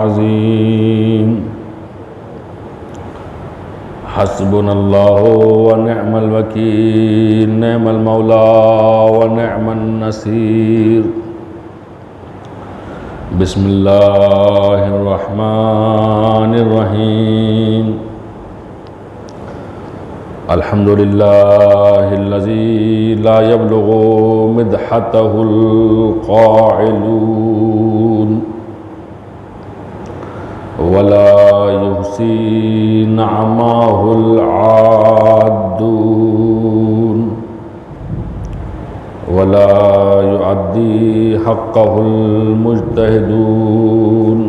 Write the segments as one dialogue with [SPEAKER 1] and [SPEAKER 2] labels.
[SPEAKER 1] अज़ीम हस्बुनल्लाहु व निअमल वकील निअमल मौला व निअमन नसीर। बिस्मिल्लाहिर रहमानिर रहीम। अल्हम्दुलिल्लाहिल्लज़ी ला यब्लुगु मिदहतहुल क़ाइलून वला युहसी नअमाहुल आद्दून वला युअद्दी हक़्क़हुल मुज्तहिदून।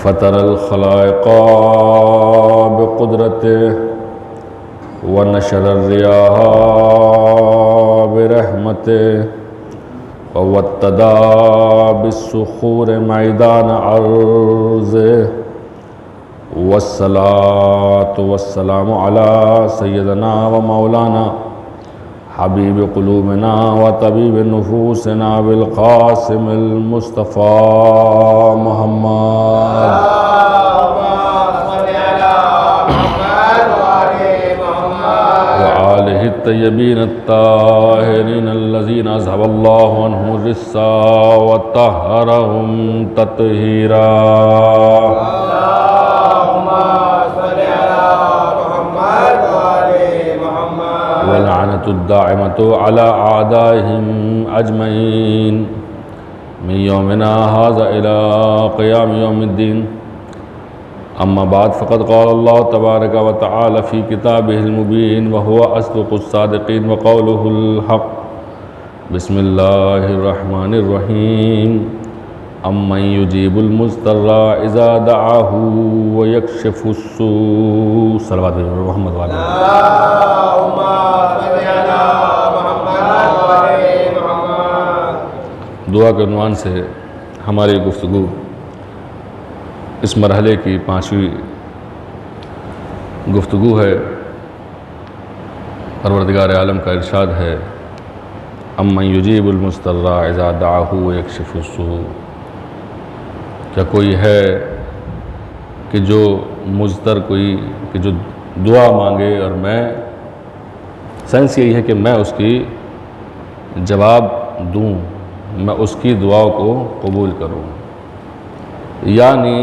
[SPEAKER 1] फ़तरल ख़लाइक़ा बिक़ुदरतिही व नशरर रियाहा बिरहमतिही वत्तदा बिस्सुखूर मैदान अर्ज़िही। वस्सलातु वस्सलामु अला सय्यदना व मौलाना हबीब क़ुलूबिना व तबीब नुफूसिना बिल क़ासिमिल मुस्तफ़ा मुहम्मद व आलिहि तय्यबीन अत्ताहिरीन अल्लज़ीना अज़हबल्लाहु अन्हुर रिस्सा व तह्हरहुम तत्हीरा। वलअनतुद्दाइमतु अला आदाइहिम अजमईन मिन यौमिना हाज़ा इला क़ियाम यौमिद्दीन। अम्मा बाद फ़क़द क़ाल अल्लाहु तबारक व तआला फ़ी किताबिहिल मुबीन व हुवा अस्दक़ुस सादिक़ीन व क़ौलुहुल हक़्क़। बिस्मिल्लाहिर रहमानिर रहीम। अम्मन युजीबुल मुज़्तर्रा इज़ा दअाहु व यक्शिफुस सू। सल्लल्लाहु अलैहि मोहम्मद व अलैहि दुआ के उन्वान से हमारी गुफ्तगू इस मरहले की 5वीं गुफ्तगू है। परवरदिगार आलम का इरशाद है, अम्मन युजीबुल मुज़्तर्रा इज़ा दअाहु व यक्शिफुस सू। क्या कोई है कि जो मुज़्तर कोई कि जो दुआ मांगे और मैं सेंस यही है कि मैं उसकी जवाब दूँ, मैं उसकी दुआओं को कबूल करूँ। यानी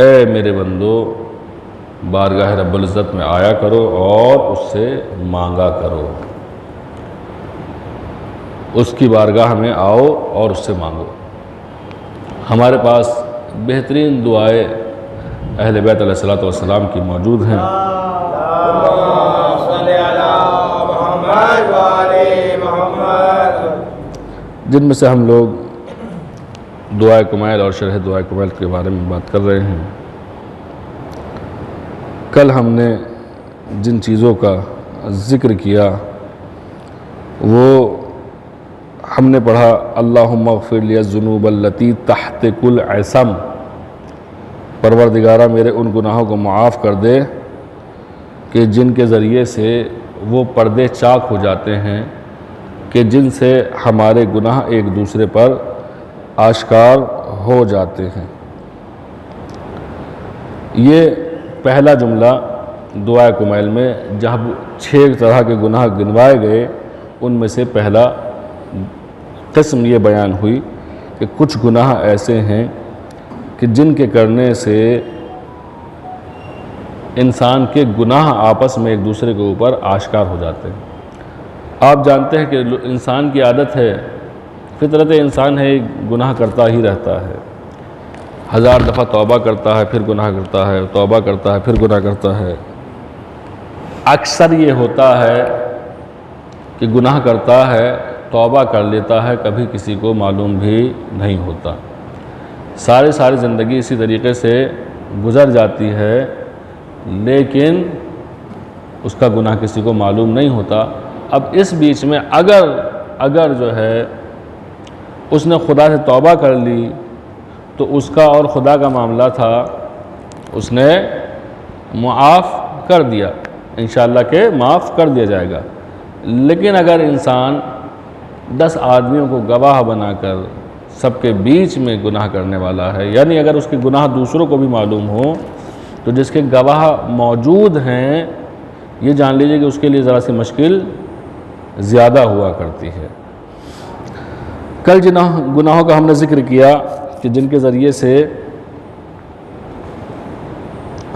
[SPEAKER 1] ए मेरे बंदो, बारगाह रब्बुल इज़्ज़त में आया करो और उससे मांगा करो। उसकी बारगाह में आओ और उससे मांगो। हमारे पास बेहतरीन दुआएं अहले बैत अलैहिस्सलातु वस्सलाम की मौजूद हैं। जिनमें से हम लोग दुआए कुमैल और शरह दुआए कुमैल के बारे में बात कर रहे हैं। कल हमने जिन चीज़ों का ज़िक्र किया वो हमने पढ़ा, अल्लाहुम्मा ग़फ़िर लिया ज़ुनूबल्लती तहत कुल ऐसम। परवरदिगारा मेरे उन गुनाहों को मुआफ़ कर दे कि जिनके ज़रिए से वो पर्दे चाक हो जाते हैं, कि जिनसे हमारे गुनाह एक दूसरे पर आश्कार हो जाते हैं। ये पहला जुमला दुआ कुमैल में जब 6 तरह के गुनाह गिनवाए गए, उनमें से पहला किस्म ये बयान हुई कि कुछ गुनाह ऐसे हैं कि जिनके करने से इंसान के गुनाह आपस में एक दूसरे के ऊपर आश्कार हो जाते हैं। आप जानते हैं कि इंसान की आदत है, फितरत इंसान है, गुनाह करता ही रहता है। 1000 दफ़ा तौबा करता है, फिर गुनाह करता है, तौबा करता है, फिर गुनाह करता है। अक्सर ये होता है कि गुनाह करता है, तौबा कर लेता है, कभी किसी को मालूम भी नहीं होता। सारी ज़िंदगी इसी तरीक़े से गुज़र जाती है, लेकिन उसका गुनाह किसी को मालूम नहीं होता। अब इस बीच में अगर जो है उसने खुदा से तौबा कर ली तो उसका और खुदा का मामला था, उसने मुआफ़ कर दिया, इंशाअल्लाह के माफ़ कर दिया जाएगा। लेकिन अगर इंसान 10 आदमियों को गवाह बनाकर सबके बीच में गुनाह करने वाला है। यानी अगर उसके गुनाह दूसरों को भी मालूम हो तो जिसके गवाह मौजूद हैं, ये जान लीजिए कि उसके लिए ज़रा सी मुश्किल ज़्यादा हुआ करती है। कल जिन गुनाहों का हमने ज़िक्र किया कि जिनके ज़रिए से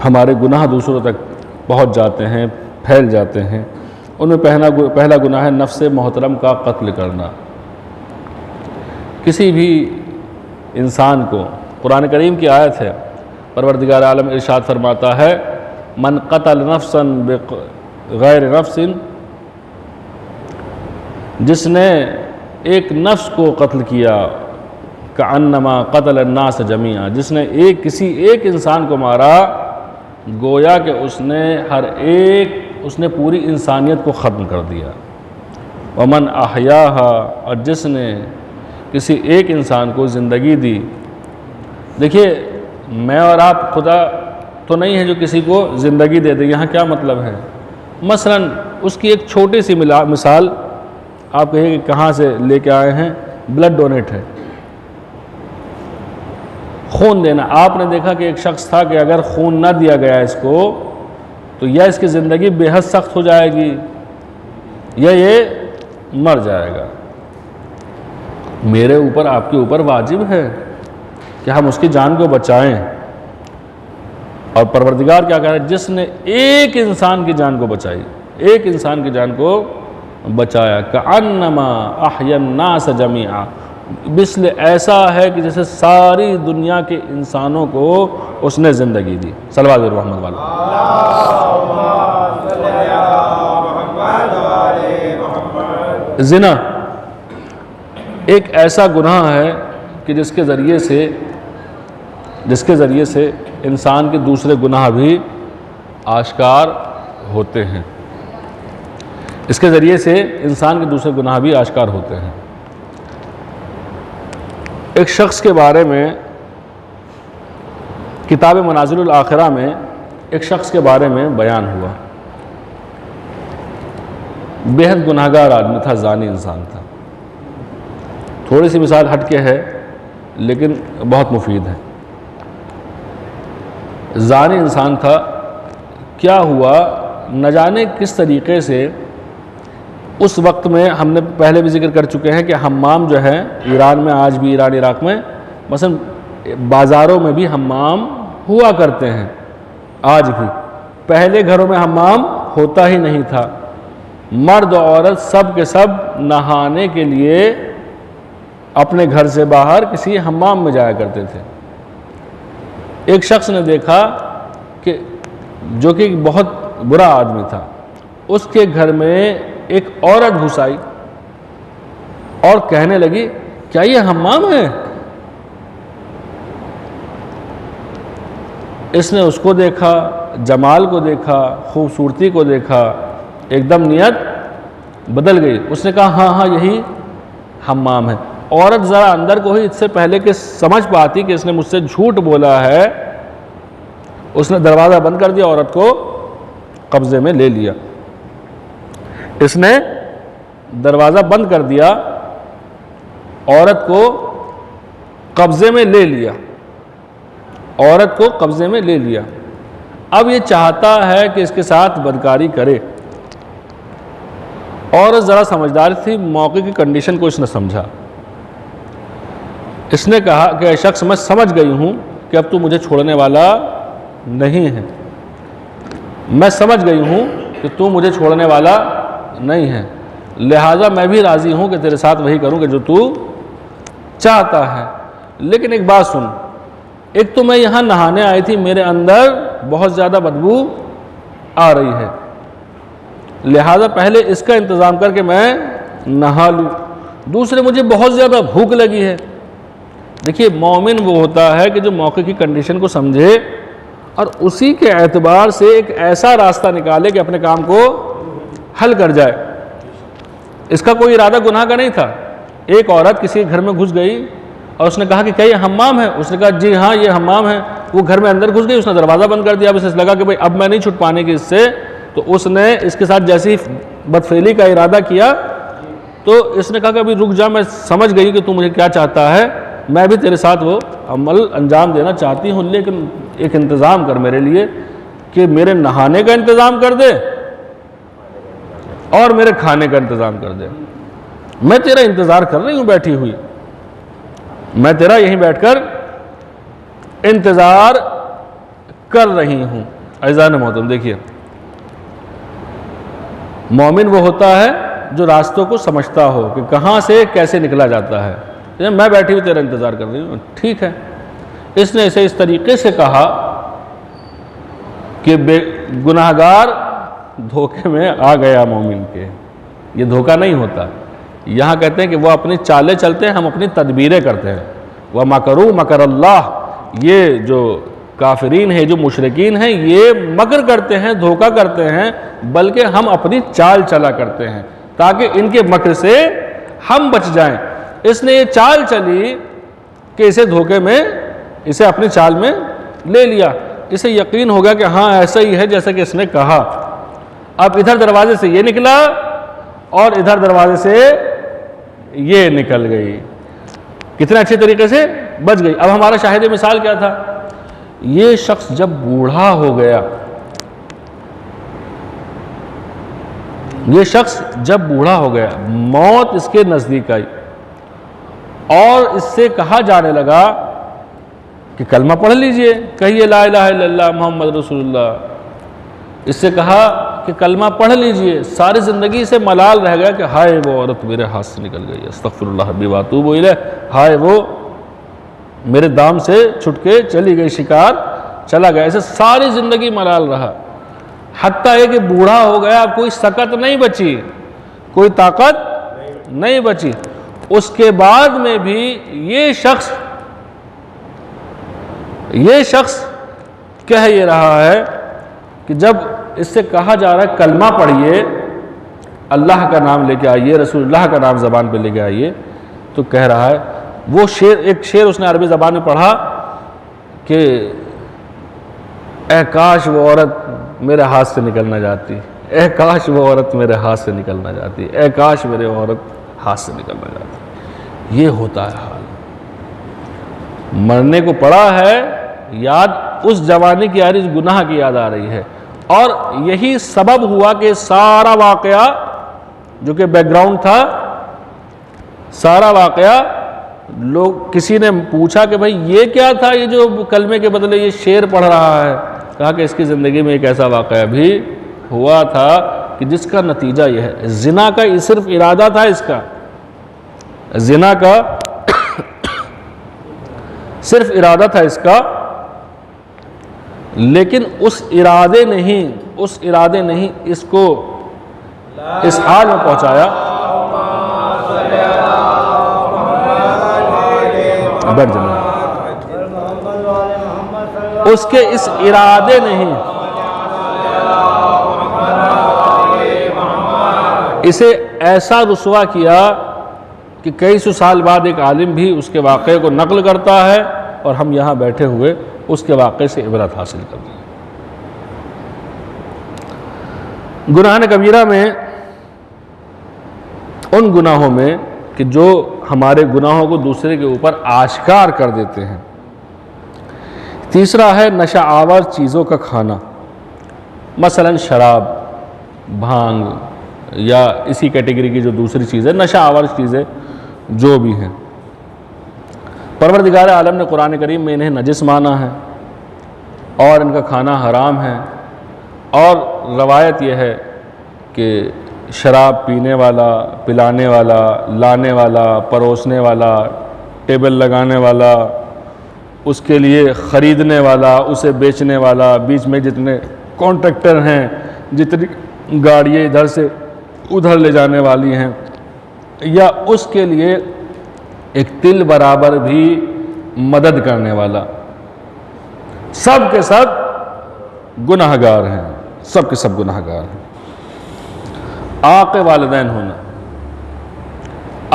[SPEAKER 1] हमारे गुनाह दूसरों तक पहुंच जाते हैं, फैल जाते हैं, उनमें पहला गुनाह है नफ्स मोहतरम का कत्ल करना। किसी भी इंसान को, कुरान करीम की आयत है, परवरदिगार आलम इरशाद फरमाता है, मन क़तल नफ्सन बिग़ैर नफ्सिन, जिसने एक नफ्स को कत्ल किया, कअन्नमा क़तल अन्नास जमीआ, जिसने किसी एक इंसान को मारा गोया कि उसने पूरी इंसानियत को ख़त्म कर दिया। वमन अहयाहा, और जिसने किसी एक इंसान को ज़िंदगी दी। देखिए, मैं और आप खुदा तो नहीं है जो किसी को ज़िंदगी दे दे। यहाँ क्या मतलब है? मसलन उसकी एक छोटी सी मिसाल आप कहिए कि कहाँ से लेके आए हैं, ब्लड डोनेट है, खून देना। आपने देखा कि एक शख्स था कि अगर खून ना दिया गया इसको तो या इसकी ज़िंदगी बेहद सख्त हो जाएगी या ये मर जाएगा। मेरे ऊपर, आपके ऊपर वाजिब है कि हम उसकी जान को बचाएं। और परवरदिगार क्या कह रहा है? जिसने एक इंसान की जान को बचाई, एक इंसान की जान को बचाया, कअन्नमा अहयन्नास जमीआ, बिस्ल ऐसा है कि जैसे सारी दुनिया के इंसानों को उसने ज़िंदगी दी। सल्लल्लाहु अलैहि वसल्लम। ज़िना एक ऐसा गुनाह है कि जिसके ज़रिए से इंसान के दूसरे गुनाह भी आश्कार होते हैं। इसके ज़रिए से इंसान के दूसरे गुनाह भी आश्कार होते हैं। एक शख्स के बारे में किताब मनाज़िलुल आखिरा में एक शख्स के बारे में बयान हुआ। बेहद गुनाहगार आदमी था, जानी इंसान था। थोड़ी सी मिसाल हटके है लेकिन बहुत मुफीद है। जानी इंसान था। क्या हुआ, न जाने किस तरीक़े से उस वक्त में, हमने पहले भी जिक्र कर चुके हैं कि हम्माम जो है ईरान में, आज भी ईरान इराक़ में मसलन बाज़ारों में भी हम्माम हुआ करते हैं आज भी। पहले घरों में हम्माम होता ही नहीं था। मर्द और औरत सब के सब नहाने के लिए अपने घर से बाहर किसी हम्माम में जाया करते थे। एक शख्स ने देखा कि जो कि बहुत बुरा आदमी था, उसके घर में एक औरत घुस आई और कहने लगी, क्या ये हम्माम है? इसने उसको देखा, जमाल को देखा, खूबसूरती को देखा, एकदम नियत बदल गई। उसने कहा, हाँ हाँ यही हम्माम है। औरत ज़रा अंदर को ही इससे पहले कि समझ पाती कि इसने मुझसे झूठ बोला है, उसने दरवाज़ा बंद कर दिया, औरत को कब्ज़े में ले लिया। इसने दरवाज़ा बंद कर दिया, औरत को कब्ज़े में ले लिया, औरत को कब्ज़े में ले लिया। अब ये चाहता है कि इसके साथ बदकारी करे। औरत ज़रा समझदार थी, मौके की कंडीशन को इसने समझा। इसने कहा कि शख्स, मैं समझ गई हूँ कि अब तू मुझे छोड़ने वाला नहीं है, मैं समझ गई हूँ कि तू मुझे छोड़ने वाला नहीं है, लिहाजा मैं भी राज़ी हूँ कि तेरे साथ वही करूँ कि जो तू चाहता है। लेकिन एक बात सुन, एक तो मैं यहाँ नहाने आई थी, मेरे अंदर बहुत ज़्यादा बदबू आ रही है, लिहाजा पहले इसका इंतज़ाम करके मैं नहा लूँ। दूसरे, मुझे बहुत ज़्यादा भूख लगी है। देखिए, मोमिन वो होता है कि जो मौके की कंडीशन को समझे और उसी के एतबार से एक ऐसा रास्ता निकाले कि अपने काम को हल कर जाए। इसका कोई इरादा गुनाह का नहीं था। एक औरत किसी घर में घुस गई और उसने कहा कि क्या ये हम्माम है? उसने कहा, जी हाँ ये हम्माम है। वो घर में अंदर घुस गई, उसने दरवाज़ा बंद कर दिया। अब इसे लगा कि भाई अब मैं नहीं छुट पाने की इससे, तो उसने इसके साथ जैसी बदफेली का इरादा किया तो इसने कहा कि अभी रुक जा, मैं समझ गई कि तू मुझे क्या चाहता है। मैं भी तेरे साथ वो अमल अंजाम देना चाहती हूँ, लेकिन एक इंतज़ाम कर मेरे लिए कि मेरे नहाने का इंतज़ाम कर दे और मेरे खाने का इंतज़ाम कर दे। मैं तेरा इंतज़ार कर रही हूँ बैठी हुई, मैं तेरा यहीं बैठकर इंतज़ार कर रही हूँ। अज़ान मोहतरम, देखिए मोमिन वो होता है जो रास्तों को समझता हो कि कहाँ से कैसे निकला जाता है। मैं बैठी हुई तेरा इंतज़ार कर रही हूँ, ठीक है। इसने इसे इस तरीके से कहा कि गुनाहगार धोखे में आ गया मोमिन के। ये धोखा नहीं होता। यहाँ कहते हैं कि वह अपनी चालें चलते हैं, हम अपनी तदबीरें करते हैं। वह मकरू मकर अल्लाह, ये जो काफिरीन है, जो मुशरिकीन हैं, ये मकर करते हैं, धोखा करते हैं, बल्कि हम अपनी चाल चला करते हैं ताकि इनके मकर से हम बच जाएं। इसने ये चाल चली कि इसे धोखे में, इसे अपनी चाल में ले लिया। इसे यकीन हो गया कि हाँ ऐसा ही है जैसा कि इसने कहा। अब इधर दरवाजे से ये निकला और इधर दरवाजे से ये निकल गई। कितने अच्छे तरीके से बच गई। अब हमारा शाहिद मिसाल क्या था? ये शख्स जब बूढ़ा हो गया, ये शख्स जब बूढ़ा हो गया, मौत इसके नजदीक आई और इससे कहा जाने लगा कि कलमा पढ़ लीजिए, कहिए ला इलाहा इल्लल्लाह मोहम्मद रसूलुल्लाह। इससे कहा कि कलमा पढ़ लीजिए। सारी ज़िंदगी से मलाल रह गया कि हाय वो औरत मेरे हाथ से निकल गई, अस्तगफिरुल्लाह रब्बी व अतूबु इलैह, हाय वो मेरे दाम से छुटके चली गई, शिकार चला गया। ऐसे सारी ज़िंदगी मलाल रहा, हत्ता है कि बूढ़ा हो गया, अब कोई सकत नहीं बची, कोई ताकत नहीं बची। उसके बाद में भी ये शख्स कह ये रहा है कि जब इससे कहा जा रहा है कलमा पढ़िए, अल्लाह का नाम लेके आइए, रसूलुल्लाह का नाम ज़बान पे लेके आइए, तो कह रहा है वो शेर, एक शेर उसने अरबी ज़बान में पढ़ा कि ए काश वो औरत मेरे हाथ से निकल ना जाती, ए काश वो औरत मेरे हाथ से निकल ना जाती, ए काश मेरे औरत हाथ से निकल ना जाती। ये होता है हाल। मरने को पड़ा है, याद उस जवानी की आ रही, उस गुनाह की याद आ रही है। और यही सबब हुआ कि सारा वाकया जो कि बैकग्राउंड था, सारा वाकया, लोग, किसी ने पूछा कि भाई ये क्या था, ये जो कलमे के बदले ये शेर पढ़ रहा है। कहा कि इसकी ज़िंदगी में एक ऐसा वाकया भी हुआ था कि जिसका नतीजा यह है, जिना का सिर्फ इरादा था, इसका जिना का सिर्फ इरादा था इसका, लेकिन उस इरादे ने ही इसको इस हाल में पहुंचाया। बैठ जाना। उसके इस इरादे ने ही इसे ऐसा रुसवा किया कि कई सौ साल बाद एक आलिम भी उसके वाक़े को नकल करता है और हम यहाँ बैठे हुए उसके वाक़े से इबरत हासिल करते हैं। गुनाह कबीरा में, उन गुनाहों में कि जो हमारे गुनाहों को दूसरे के ऊपर आश्कार कर देते हैं। तीसरा है नशा आवर चीज़ों का खाना, मसलन शराब, भांग या इसी कैटेगरी की जो दूसरी चीज़ है, नशा आवर चीज़ें जो भी हैं। परवरदिगार आलम ने कुरान करीम में इन्हें नजिस माना है और इनका खाना हराम है। और रवायत यह है कि शराब पीने वाला, पिलाने वाला, लाने वाला, परोसने वाला, टेबल लगाने वाला, उसके लिए ख़रीदने वाला, उसे बेचने वाला, बीच में जितने कॉन्ट्रैक्टर हैं, जितनी गाड़ियाँ इधर से उधर ले जाने वाली हैं, या उसके लिए एक तिल बराबर भी मदद करने वाला, सब के सब गुनाहगार हैं, सब के सब गुनाहगार हैं। आक़ वालिदैन होना,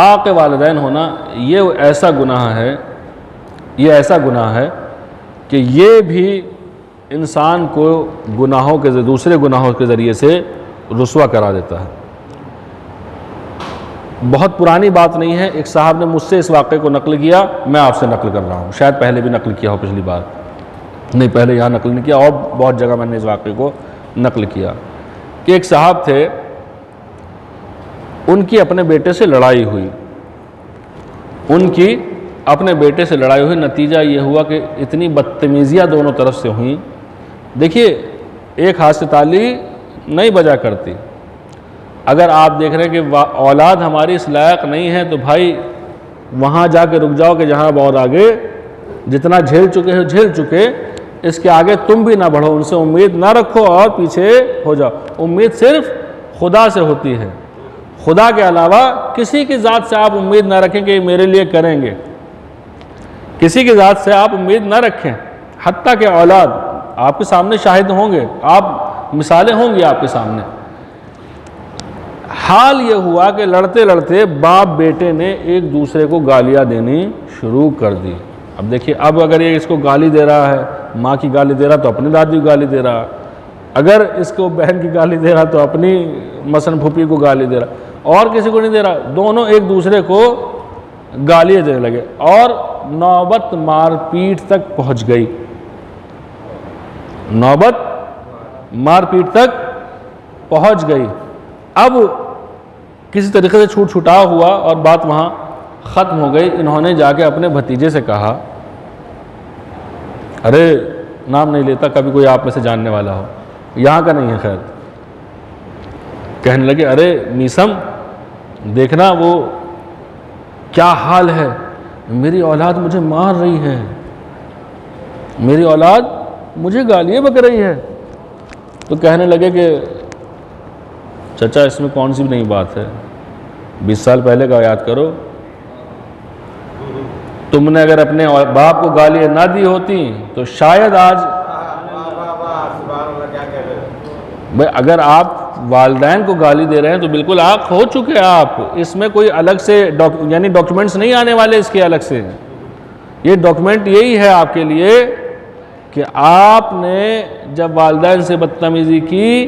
[SPEAKER 1] आक़ वालिदैन होना ये ऐसा गुनाह है, ये ऐसा गुनाह है कि ये भी इंसान को गुनाहों के, दूसरे गुनाहों के ज़रिए से रुसवा करा देता है। बहुत पुरानी बात नहीं है, एक साहब ने मुझसे इस वाक़े को नकल किया, मैं आपसे नकल कर रहा हूँ। शायद पहले भी नकल किया हो, पिछली बार नहीं, पहले यहाँ नकल नहीं किया, और बहुत जगह मैंने इस वाक़े को नकल किया कि एक साहब थे, उनकी अपने बेटे से लड़ाई हुई, उनकी अपने बेटे से लड़ाई हुई। नतीजा ये हुआ कि इतनी बदतमीज़ियाँ दोनों तरफ से हुई। देखिए, एक हाथ से ताली नहीं बजा करती। अगर आप देख रहे हैं कि औलाद हमारी इस लायक नहीं है, तो भाई वहाँ जाके रुक जाओ कि जहाँ और आगे जितना झेल चुके हो झेल चुके, इसके आगे तुम भी ना बढ़ो, उनसे उम्मीद ना रखो और पीछे हो जाओ। उम्मीद सिर्फ खुदा से होती है, खुदा के अलावा किसी की ज़ात से आप उम्मीद ना रखें कि मेरे लिए करेंगे। किसी की ज़ात से आप उम्मीद ना रखें, हत्ता के औलाद आपके सामने शाहिद होंगे, आप मिसालें होंगी आपके सामने। हाल ये हुआ कि लड़ते लड़ते बाप बेटे ने एक दूसरे को गालियां देनी शुरू कर दी। अब देखिए, अब अगर ये इसको गाली दे रहा है, माँ की गाली दे रहा तो अपनी दादी को गाली दे रहा, अगर इसको बहन की गाली दे रहा तो अपनी मसन फूफी को गाली दे रहा, और किसी को नहीं दे रहा, दोनों एक दूसरे को गालियाँ देने लगे और नौबत मारपीट तक पहुँच गई। नौबत मारपीट तक पहुँच गई। अब किसी तरीके से छूट छुटाव हुआ और बात वहाँ ख़त्म हो गई। इन्होंने जाके अपने भतीजे से कहा, अरे नाम नहीं लेता, कभी कोई आप में से जानने वाला हो, यहाँ का नहीं है खैर, कहने लगे, अरे मीसम देखना वो क्या हाल है, मेरी औलाद मुझे मार रही है, मेरी औलाद मुझे गालियाँ बक रही है। तो कहने लगे कि चाचा इसमें कौन सी भी नई बात है, 20 साल पहले का याद करो, तुमने अगर अपने बाप को गालियाँ ना दी होती तो शायद आज, भाई अगर आप वालिदैन को गाली दे रहे हैं तो बिल्कुल आग हो चुके हैं आप, इसमें कोई अलग से यानी डॉक्यूमेंट्स नहीं आने वाले इसके अलग से। ये डॉक्यूमेंट यही है आपके लिए कि आपने जब वालिदैन से बदतमीज़ी की,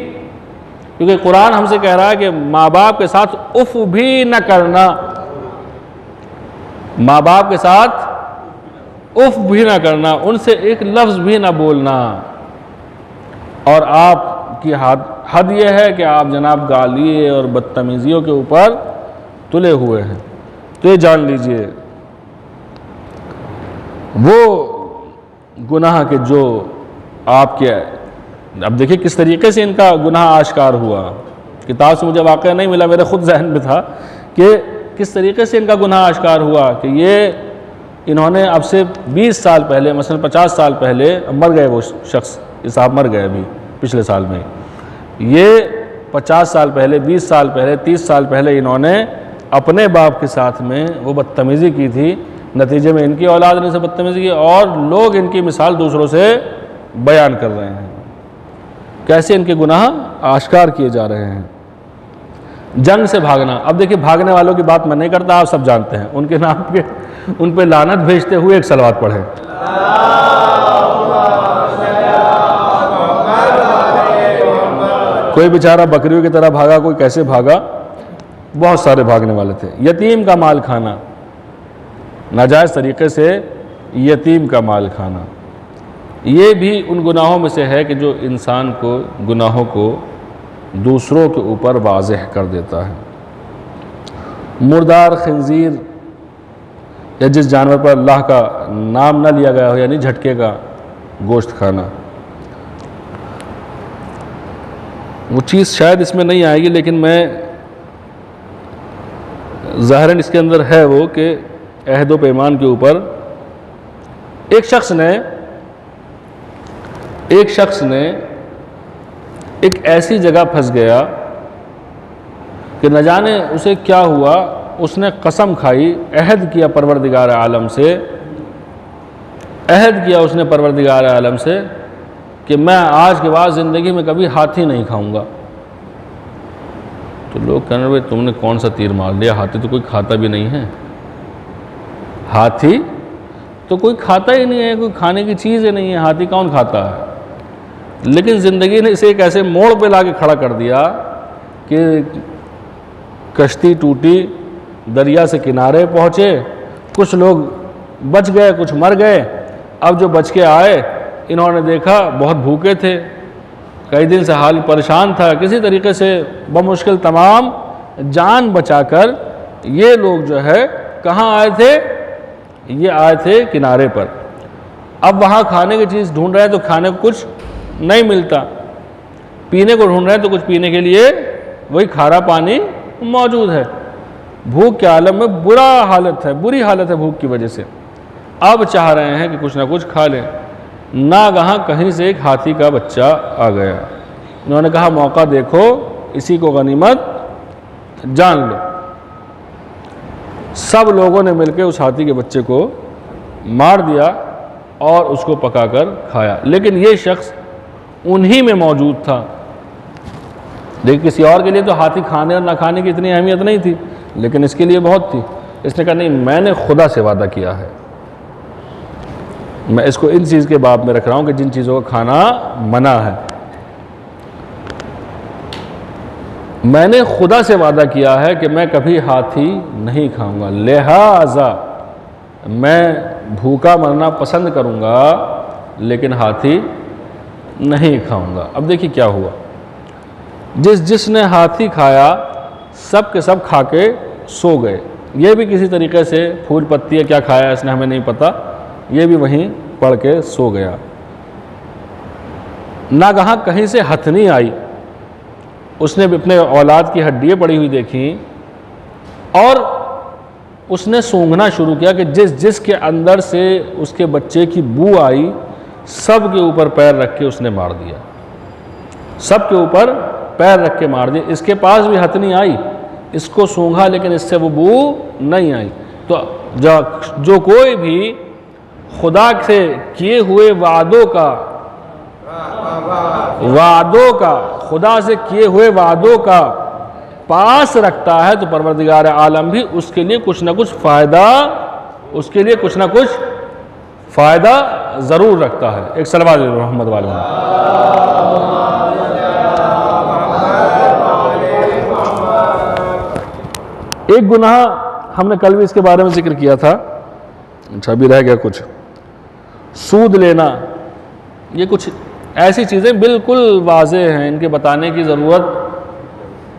[SPEAKER 1] क्योंकि कुरान हमसे कह रहा है कि माँ बाप के साथ उफ भी न करना, माँ बाप के साथ उफ भी ना करना, उनसे एक लफ्ज़ भी ना बोलना। और आपकी हद यह है कि आप जनाब गाली और बदतमीज़ियों के ऊपर तुले हुए हैं। तो ये जान लीजिए, वो गुनाह के जो आपके, अब देखिए किस तरीके से इनका गुनाह आश्कार हुआ। किताब से मुझे वाक़या नहीं मिला, मेरे ख़ुद जहन में था कि किस तरीके से इनका गुनाह आश्कार हुआ कि ये इन्होंने अब से 20 साल पहले, मसलन 50 साल पहले, मर गए वो शख्स, ये साहब मर गए अभी पिछले साल में, ये 50 साल पहले, 20 साल पहले, 30 साल पहले इन्होंने अपने बाप के साथ में वो बदतमीज़ी की थी। नतीजे में इनकी औलाद ने से बदतमीज़ी की और लोग इनकी मिसाल दूसरों से बयान कर रहे हैं, कैसे इनके गुनाह आश्कार किए जा रहे हैं। जंग से भागना, अब देखिए भागने वालों की बात मैं नहीं करता, आप सब जानते हैं, उनके नाम पे उन पे लानत भेजते हुए एक सलवात पढ़े। कोई बेचारा बकरियों की तरह भागा, कोई कैसे भागा, बहुत सारे भागने वाले थे। यतीम का माल खाना, नाजायज़ तरीके से यतीम का माल खाना, ये भी उन गुनाहों में से है कि जो इंसान को गुनाहों को दूसरों के ऊपर वाज़ेह कर देता है। मुर्दार खंजीर या जिस जानवर पर अल्लाह का नाम न लिया गया हो, यानी झटके का गोश्त खाना, वो चीज़ शायद इसमें नहीं आएगी, लेकिन मैं ज़ाहिरन इसके अंदर है वो कि अहद व पैमान के ऊपर एक शख्स ने एक ऐसी जगह फंस गया कि न जाने उसे क्या हुआ, उसने कसम खाई, अहद किया परवरदिगार आलम से, अहद किया उसने परवरदिगार आलम से कि मैं आज के बाद ज़िंदगी में कभी हाथी नहीं खाऊंगा। तो लोग कहने लगे, तुमने कौन सा तीर मार लिया, हाथी तो कोई खाता भी नहीं है, हाथी तो कोई खाता ही नहीं है, कोई खाने की चीज़ ही नहीं है, हाथी कौन खाता है। लेकिन ज़िंदगी ने इसे एक ऐसे मोड़ पे लाके खड़ा कर दिया कि कश्ती टूटी, दरिया से किनारे पहुँचे, कुछ लोग बच गए, कुछ मर गए। अब जो बच के आए, इन्होंने देखा बहुत भूखे थे, कई दिन से हाल परेशान था, किसी तरीके से बमुश्किल तमाम जान बचाकर ये लोग जो है कहाँ आए थे, ये आए थे किनारे पर। अब वहाँ खाने की चीज़ ढूंढ रहे हैं तो खाने को कुछ नहीं मिलता, पीने को ढूंढ रहे हैं तो कुछ पीने के लिए वही खारा पानी मौजूद है। भूख के आलम में बुरी हालत है भूख की वजह से। अब चाह रहे हैं कि कुछ ना कुछ खा लें। नागहां कहीं से एक हाथी का बच्चा आ गया। उन्होंने कहा मौका देखो, इसी को गनीमत जान लो। सब लोगों ने मिलकर उस हाथी के बच्चे को मार दिया और उसको पकाकर खाया। लेकिन ये शख्स उन्हीं में मौजूद था। लेकिन किसी और के लिए तो हाथी खाने और ना खाने की इतनी अहमियत नहीं थी, लेकिन इसके लिए बहुत थी। इसने कहा नहीं, मैंने खुदा से वादा किया है। मैं इसको इन चीज़ के बाब में रख रहा हूं कि जिन चीज़ों का खाना मना है। मैंने खुदा से वादा किया है कि मैं कभी हाथी नहीं खाऊंगा, लिहाजा मैं भूखा मरना पसंद करूंगा लेकिन हाथी नहीं खाऊंगा। अब देखिए क्या हुआ, जिसने हाथी खाया सब के सब खा के सो गए। ये भी किसी तरीके से फूल पत्ती है, क्या खाया इसने हमें नहीं पता, ये भी वहीं पड़ के सो गया। नागहां कहीं से हथनी आई, उसने भी अपने औलाद की हड्डियाँ पड़ी हुई देखी और उसने सूंघना शुरू किया कि जिसके अंदर से उसके बच्चे की बू आई, सब के ऊपर पैर रख के उसने मार दिया। सब के ऊपर पैर रख के मार दिया। इसके पास भी हथनी आई, इसको सूंघा लेकिन इससे वो बू नहीं आई। तो जो कोई भी खुदा से किए हुए वादों का खुदा से किए हुए वादों का पास रखता है तो परवरदिगार आलम भी उसके लिए कुछ ना कुछ फ़ायदा ज़रूर रखता है। एक सलवात मोहम्मद वाले एक गुनाह हमने कल भी इसके बारे में जिक्र किया था, अच्छा अभी रह गया कुछ। सूद लेना, ये कुछ ऐसी चीज़ें बिल्कुल वाज़ेह हैं, इनके बताने की ज़रूरत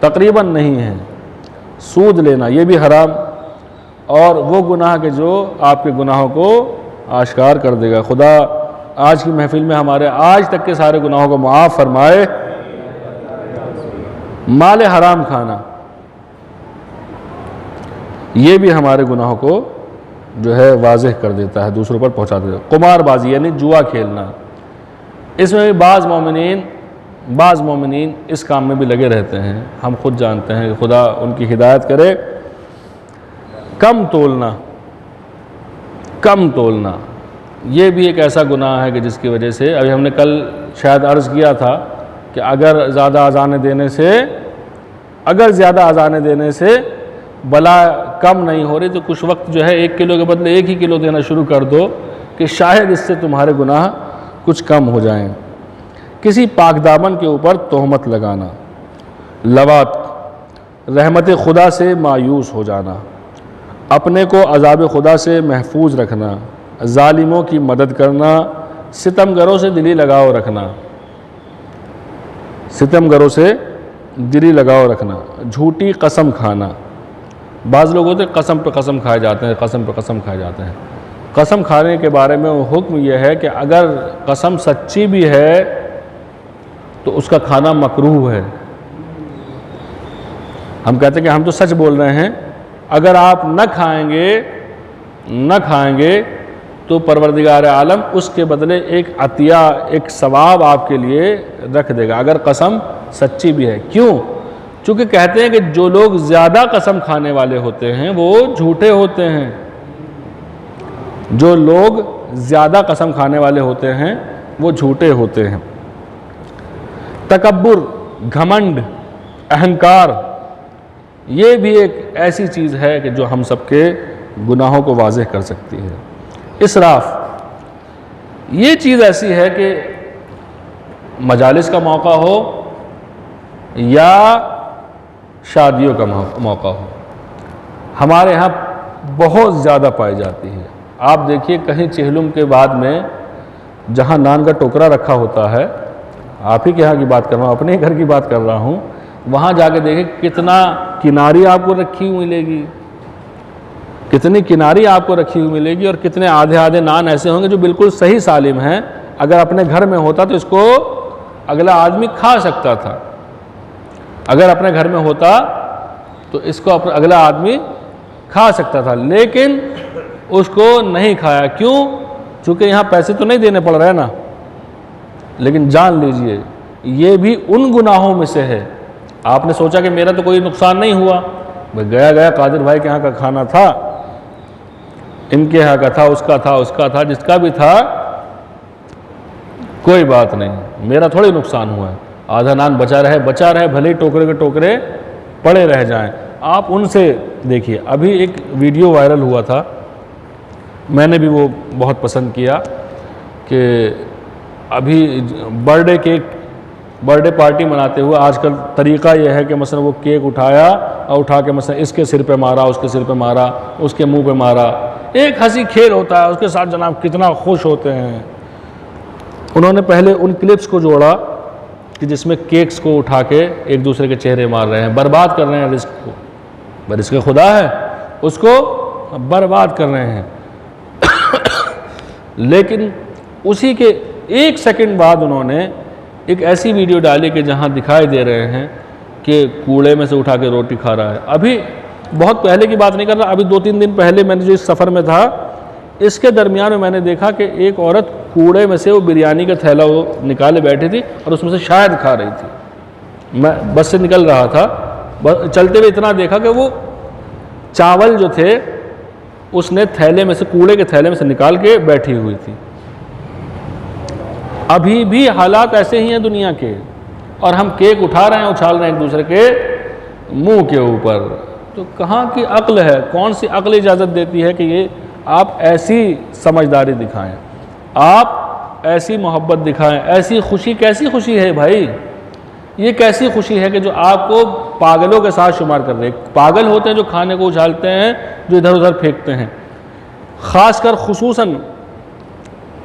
[SPEAKER 1] तकरीबन नहीं है। सूद लेना ये भी हराम और वो गुनाह के जो आपके गुनाहों को आश्कार कर देगा। खुदा आज की महफिल में हमारे आज तक के सारे गुनाहों को मुआफ़ फरमाए। माल हराम खाना ये भी हमारे गुनाहों को जो है वाज़ेह कर देता है, दूसरों पर पहुंचा देता है। कुमारबाजी यानी जुआ खेलना, इसमें भी बाज़ मोमिनीन इस काम में भी लगे रहते हैं। हम खुद जानते हैं कि खुदा उनकी हिदायत करे। कम तोलना ये भी एक ऐसा गुनाह है कि जिसकी वजह से अभी हमने कल शायद अर्ज़ किया था कि अगर ज़्यादा अज़ानें देने से बला कम नहीं हो रही तो कुछ वक्त जो है 1 किलो के बदले 1 ही किलो देना शुरू कर दो कि शायद इससे तुम्हारे गुनाह कुछ कम हो जाएं। किसी पाकदामन के ऊपर तोहमत लगाना, लवात, रहमत खुदा से मायूस हो जाना, अपने को अज़ाब खुदा से महफूज रखना, जालिमों की मदद करना, सितमगरों से दिली लगाव रखना, झूठी कसम खाना। बाज़ लोग होते कसम पे कसम खाए जाते हैं। कसम खाने के बारे में हुक्म यह है कि अगर कसम सच्ची भी है तो उसका खाना मकरूह है। हम कहते हैं कि हम तो सच बोल रहे हैं, अगर आप न खाएंगे तो परवरदिगार आलम उसके बदले एक अतिया, एक सवाब आपके लिए रख देगा, अगर कसम सच्ची भी है। क्यों? चूँकि कहते हैं कि जो लोग ज़्यादा कसम खाने वाले होते हैं वो झूठे होते हैं। जो लोग ज़्यादा कसम खाने वाले होते हैं वो झूठे होते हैं। तकब्बुर, घमंड, अहंकार ये भी एक ऐसी चीज़ है कि जो हम सबके गुनाहों को वाज़ेह कर सकती है। इसराफ ये चीज़ ऐसी है कि मजालिस का मौका हो या शादियों का मौका हो, हमारे यहाँ बहुत ज़्यादा पाई जाती है। आप देखिए कहीं चेहलुम के बाद में जहाँ नान का टोकरा रखा होता है, आप ही के यहाँ की बात कर रहा हूँ, अपने घर की बात कर रहा हूँ, वहाँ जाके देखें कितना किनारी आपको रखी हुई मिलेगी, कितनी किनारी आपको रखी हुई मिलेगी, और कितने आधे आधे नान ऐसे होंगे जो बिल्कुल सही सालिम हैं। अगर अपने घर में होता तो इसको अगला आदमी खा सकता था, अगर अपने घर में होता तो इसको अगला आदमी खा सकता था, लेकिन उसको नहीं खाया। क्यों? चूँकि यहाँ पैसे तो नहीं देने पड़ रहे हैं ना। लेकिन जान लीजिए ये भी उन गुनाहों में से है। आपने सोचा कि मेरा तो कोई नुकसान नहीं हुआ, भाई गया कादिर भाई के यहाँ का खाना था, इनके यहाँ का था, उसका था, जिसका भी था, कोई बात नहीं, मेरा थोड़ी नुकसान हुआ है। आधा नान बचा रहे, भले ही टोकरे के टोकरे पड़े रह जाएं। आप उनसे देखिए, अभी एक वीडियो वायरल हुआ था, मैंने भी वो बहुत पसंद किया कि अभी बर्थडे पार्टी मनाते हुए आजकल तरीका ये है कि मसलन वो केक उठाया और उठा के मसलन इसके सिर पे मारा, उसके सिर पे मारा, उसके मुंह पे मारा, एक हंसी खेल होता है, उसके साथ जनाब कितना खुश होते हैं। उन्होंने पहले उन क्लिप्स को जोड़ा कि जिसमें केक्स को उठा के एक दूसरे के चेहरे मार रहे हैं, बर्बाद कर रहे हैं रिस्क को, रिस्क खुदा है उसको बर्बाद कर रहे हैं। लेकिन उसी के एक सेकंड बाद उन्होंने एक ऐसी वीडियो डाली कि जहां दिखाई दे रहे हैं कि कूड़े में से उठा के रोटी खा रहा है। अभी बहुत पहले की बात नहीं कर रहा, अभी 2-3 दिन पहले मैंने जो इस सफ़र में था, इसके दरमियान में मैंने देखा कि एक औरत कूड़े में से वो बिरयानी का थैला वो निकाले बैठी थी और उसमें से शायद खा रही थी। मैं बस से निकल रहा था, चलते हुए इतना देखा कि वो चावल जो थे उसने थैले में से, कूड़े के थैले में से निकाल के बैठी हुई थी। अभी भी हालात ऐसे ही हैं दुनिया के, और हम केक उठा रहे हैं, उछाल रहे हैं एक दूसरे के मुंह के ऊपर। तो कहाँ की अक्ल है? कौन सी अक्ल इजाज़त देती है कि ये आप ऐसी समझदारी दिखाएं, आप ऐसी मोहब्बत दिखाएं? ऐसी खुशी, कैसी खुशी है भाई? ये कैसी खुशी है कि जो आपको पागलों के साथ शुमार कर रहे हैं? पागल होते हैं जो खाने को उछालते हैं, जो इधर उधर फेंकते हैं। ख़ासकर खुसूसन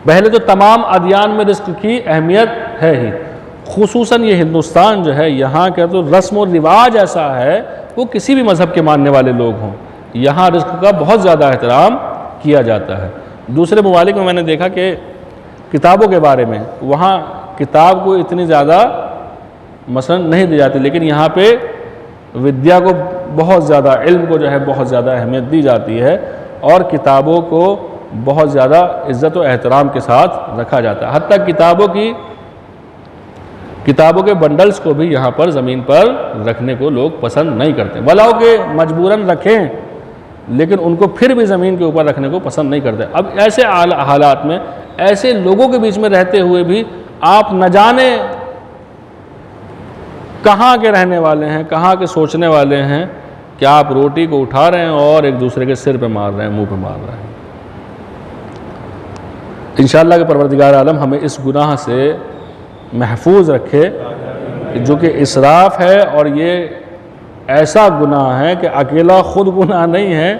[SPEAKER 1] पहले तो तमाम अदियान में रिस्क की अहमियत है ही, खुसूसन ये हिंदुस्तान जो है, यहाँ का तो रस्म और रिवाज ऐसा है, वो किसी भी मज़हब के मानने वाले लोग हों, यहाँ रिस्क का बहुत ज़्यादा एहतराम किया जाता है। दूसरे ममालिक में मैंने देखा कि किताबों के बारे में, वहाँ किताब को इतनी ज़्यादा मसलन नहीं दी जाती, लेकिन यहाँ पे विद्या को बहुत ज़्यादा, इल्म को जो है बहुत ज़्यादा अहमियत दी जाती है, और किताबों को बहुत ज़्यादा इज़्ज़त और एहतराम के साथ रखा जाता है। हत्ता किताबों के बंडल्स को भी यहाँ पर ज़मीन पर रखने को लोग पसंद नहीं करते, वलाओ के मजबूरन रखें, लेकिन उनको फिर भी ज़मीन के ऊपर रखने को पसंद नहीं करते। अब ऐसे हालात में, ऐसे लोगों के बीच में रहते हुए भी आप न जाने कहाँ के रहने वाले हैं, कहाँ के सोचने वाले हैं कि आप रोटी को उठा रहे हैं और एक दूसरे के सिर पे मार रहे हैं, मुंह पे मार रहे हैं। इंशाअल्लाह के परवरदिगार आलम हमें इस गुनाह से महफूज रखे जो कि इसराफ है, और ये ऐसा गुनाह है कि अकेला खुद गुनाह नहीं है,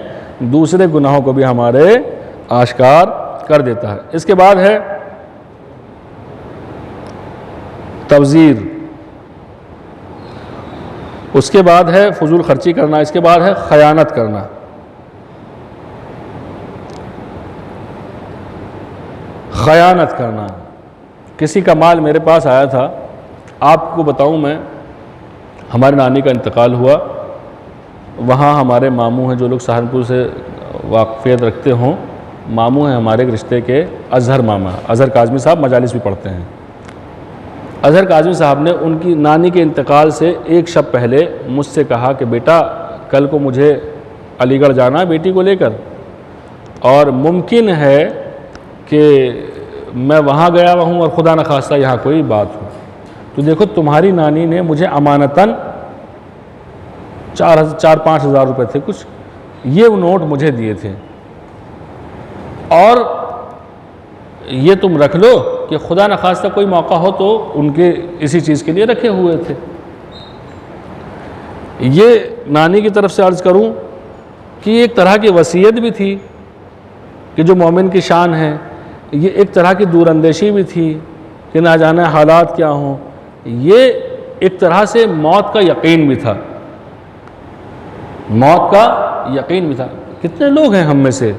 [SPEAKER 1] दूसरे गुनाहों को भी हमारे आश्कार कर देता है। इसके बाद है तवज़ीर, उसके बाद है फजूल खर्ची करना, इसके बाद है खयानत करना। खयानत करना, किसी का माल मेरे पास आया था, आपको बताऊं मैं, हमारे नानी का इंतकाल हुआ, वहाँ हमारे मामू हैं, जो लोग सहारनपुर से वाक़फ़ियत रखते हों, मामू हैं हमारे एक रिश्ते के, अज़हर मामा, अज़हर काज़मी साहब मजालिस भी पढ़ते हैं। अज़हर काज़मी साहब ने उनकी नानी के इंतकाल से एक शब पहले मुझसे कहा कि बेटा कल को मुझे अलीगढ़ जाना है बेटी को लेकर, और मुमकिन है कि मैं वहाँ गया हुआ हूँ और खुदा न खास्ता यहाँ कोई बात हो, तो देखो तुम्हारी नानी ने मुझे अमानतन 4-5 हज़ार रुपये थे कुछ, ये वो नोट मुझे दिए थे, और ये तुम रख लो कि खुदा न खास्ता कोई मौका हो तो उनके इसी चीज़ के लिए रखे हुए थे। ये नानी की तरफ से अर्ज़ करूं कि एक तरह की वसीयत भी थी कि जो मोमिन की शान है, ये एक तरह की दूरअंदेशी भी थी कि ना जाने हालात क्या हों, ये एक तरह से मौत का यकीन भी था, मौत का यकीन भी था। कितने लोग हैं हम में से,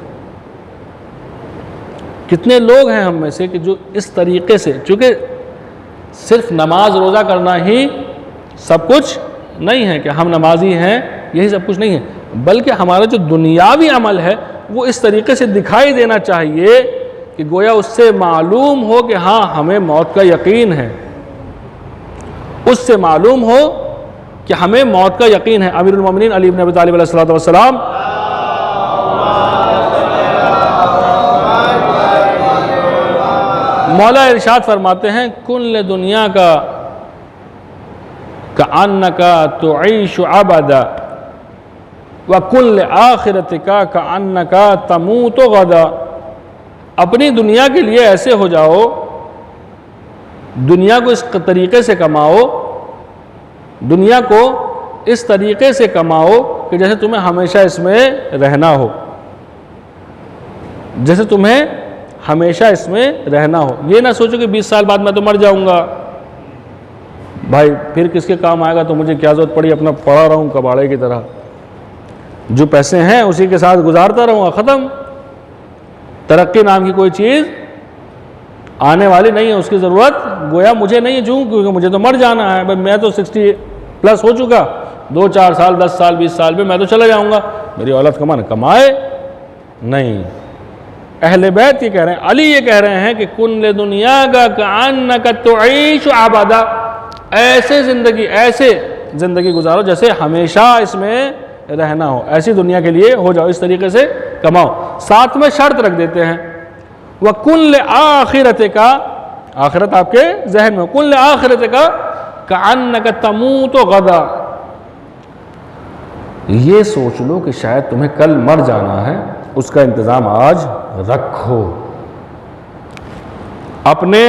[SPEAKER 1] कितने लोग हैं हम में से कि जो इस तरीके से, चूँकि सिर्फ नमाज रोज़ा करना ही सब कुछ नहीं है कि हम नमाजी हैं यही सब कुछ नहीं है, बल्कि हमारा जो दुनियावी अमल है वो इस तरीके से दिखाई देना चाहिए कि गोया उससे मालूम हो कि हाँ हमें मौत का यकीन है, उससे मालूम हो कि हमें मौत का यकीन है। अमीरुल मोमिनीन अली इब्न अबी तालिब अलैहिस्सलातु वस्सलाम मौला इरशाद फरमाते हैं, कुल्ल दुनिया का अन्नका तुईशु अबदा व कुल्ल आखिरतिका का अन्नका तमूतु गदा। अपनी दुनिया के लिए ऐसे हो जाओ, दुनिया को इस तरीके से कमाओ, दुनिया को इस तरीके से कमाओ कि जैसे तुम्हें हमेशा इसमें रहना हो, जैसे तुम्हें हमेशा इसमें रहना हो। ये ना सोचो कि 20 साल बाद मैं तो मर जाऊंगा, भाई फिर किसके काम आएगा, तो मुझे क्या जरूरत पड़ी, अपना पड़ा रहूं कबाड़े की तरह, जो पैसे हैं उसी के साथ गुजारता रहूँगा, ख़त्म। तरक्की नाम की कोई चीज़ आने वाली नहीं है, उसकी ज़रूरत गोया मुझे नहीं है, क्योंकि मुझे तो मर जाना है। भाई मैं तो 60 प्लस हो चुका, 2-4 साल 10 साल 20 साल में मैं तो चला जाऊँगा, मेरी औलाद कमाए नहीं। अहले बैत ये कह रहे हैं, अली ये कह रहे हैं कि कुल्ल दुनिया का अन्नका तुईशु अबदा, ऐसे ज़िंदगी गुजारो जैसे हमेशा इसमें रहना हो, ऐसी दुनिया के लिए हो जाओ, इस तरीके से कमाओ। साथ में शर्त रख देते हैं, वह कुल्ल आखिरत का, आखिरत आपके जहन में, कुल्ल आखिरत का अन्नका तमूतु गदा, ये सोच लो कि शायद तुम्हें कल मर जाना है, उसका इंतज़ाम आज रखो, अपने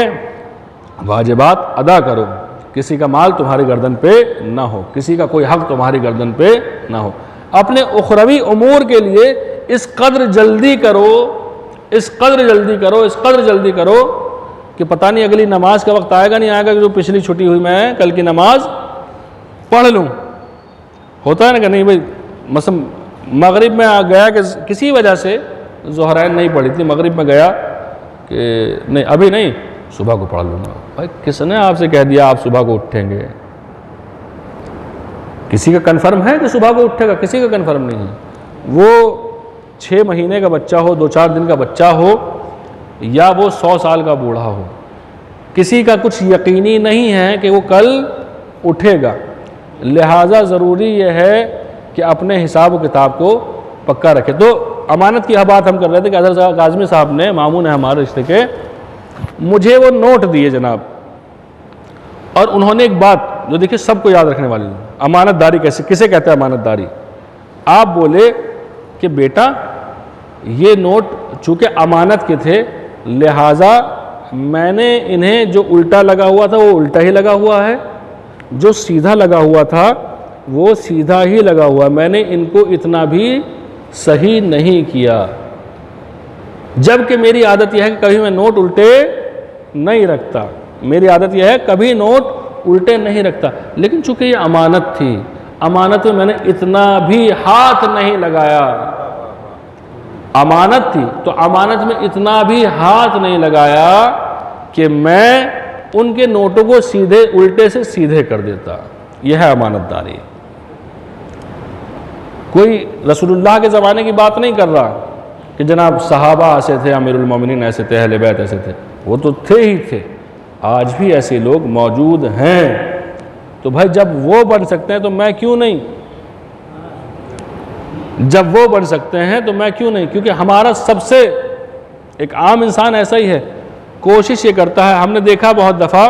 [SPEAKER 1] वाजिबात अदा करो, किसी का माल तुम्हारी गर्दन पे ना हो, किसी का कोई हक तुम्हारी गर्दन पे ना हो। अपने उखरवी उमूर के लिए इस कदर जल्दी करो, इस कदर जल्दी करो, इस कदर जल्दी करो कि पता नहीं अगली नमाज का वक्त आएगा नहीं आएगा कि जो पिछली छुट्टी हुई मैं कल की नमाज पढ़ लूँ। होता है ना कि नहीं भाई, मसम मगरिब में आ गया कि किसी वजह से ज़ोहरैन नहीं पढ़ी थी, मगरिब में गया कि नहीं अभी नहीं, सुबह को पढ़ लूँगा। भाई किसने आपसे कह दिया आप सुबह को उठेंगे? किसी का कन्फर्म है कि सुबह को उठेगा? किसी का कन्फर्म नहीं है। वो 6 महीने का बच्चा हो, 2-4 दिन का बच्चा हो, या वो 100 साल का बूढ़ा हो, किसी का कुछ यकीनी नहीं है कि वो कल उठेगा। लिहाजा ज़रूरी यह है कि अपने हिसाब किताब को पक्का रखे। तो अमानत की बात हम कर रहे थे कि अजहर काज़मी साहब ने, मामून है हमारे रिश्ते के, मुझे वो नोट दिए जनाब, और उन्होंने एक बात जो देखिए सबको याद रखने वाली है, अमानतदारी किसे कहते हैं अमानतदारी। आप बोले कि बेटा ये नोट चूँकि अमानत के थे, लिहाजा मैंने इन्हें जो उल्टा लगा हुआ था वो उल्टा ही लगा हुआ है, जो सीधा लगा हुआ था वो सीधा ही लगा हुआ, मैंने इनको इतना भी सही नहीं किया। जबकि मेरी आदत यह है कि कभी मैं नोट उल्टे नहीं रखता, मेरी आदत यह है कभी नोट उल्टे नहीं रखता, लेकिन चूंकि ये अमानत थी, अमानत में मैंने इतना भी हाथ नहीं लगाया। अमानत थी तो अमानत में इतना भी हाथ नहीं लगाया कि मैं उनके नोटों को सीधे उल्टे से सीधे कर देता। यह है अमानतदारी। कोई रसूलुल्लाह के ज़माने की बात नहीं कर रहा कि जनाब सहाबा ऐसे थे, अमीरुल मोमिनीन ऐसे थे, अहले बैत ऐसे थे, वो तो थे ही थे, आज भी ऐसे लोग मौजूद हैं। तो भाई जब वो बन सकते हैं तो मैं क्यों नहीं, जब वो बन सकते हैं तो मैं क्यों नहीं। क्योंकि हमारा सबसे, एक आम इंसान ऐसा ही है, कोशिश ये करता है, हमने देखा बहुत दफ़ा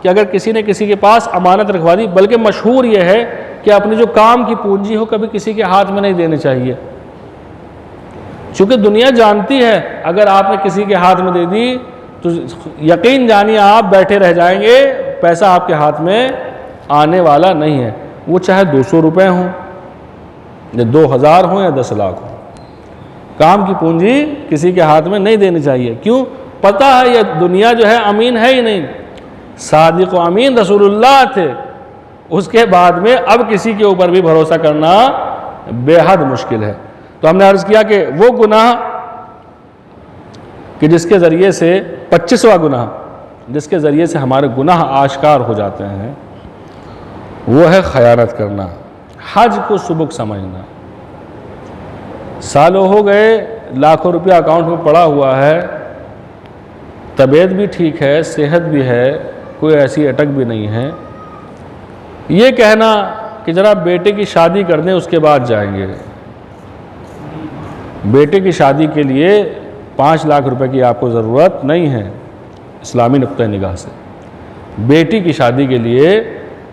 [SPEAKER 1] कि अगर किसी ने किसी के पास अमानत रखवा दी, बल्कि मशहूर ये है कि अपनी जो काम की पूंजी हो कभी किसी के हाथ में नहीं देनी चाहिए, क्योंकि दुनिया जानती है अगर आपने किसी के हाथ में दे दी तो यकीन जानिए आप बैठे रह जाएंगे, पैसा आपके हाथ में आने वाला नहीं है। वो चाहे 200 रुपये हों, या 2000 हो या 10 लाख हो, काम की पूंजी किसी के हाथ में नहीं देनी चाहिए। क्यों? पता है ये दुनिया जो है अमीन है ही नहीं। सादिक व अमीन रसूलुल्लाह थे, उसके बाद में अब किसी के ऊपर भी भरोसा करना बेहद मुश्किल है। तो हमने अर्ज़ किया कि वो गुनाह कि जिसके ज़रिए से 25वां गुनाह, जिसके ज़रिए से हमारे गुनाह आश्कार हो जाते हैं, वो है खयानत करना, हज को सुबुक समझना। सालों हो गए, लाखों रुपया अकाउंट में पड़ा हुआ है, तबीयत भी ठीक है, सेहत भी है, कोई ऐसी अटक भी नहीं है, ये कहना कि ज़रा बेटे की शादी कर दें उसके बाद जाएंगे। बेटे की शादी के लिए 5 लाख रुपए की आपको ज़रूरत नहीं है इस्लामी नुक्ते निगाह से। बेटी की शादी के लिए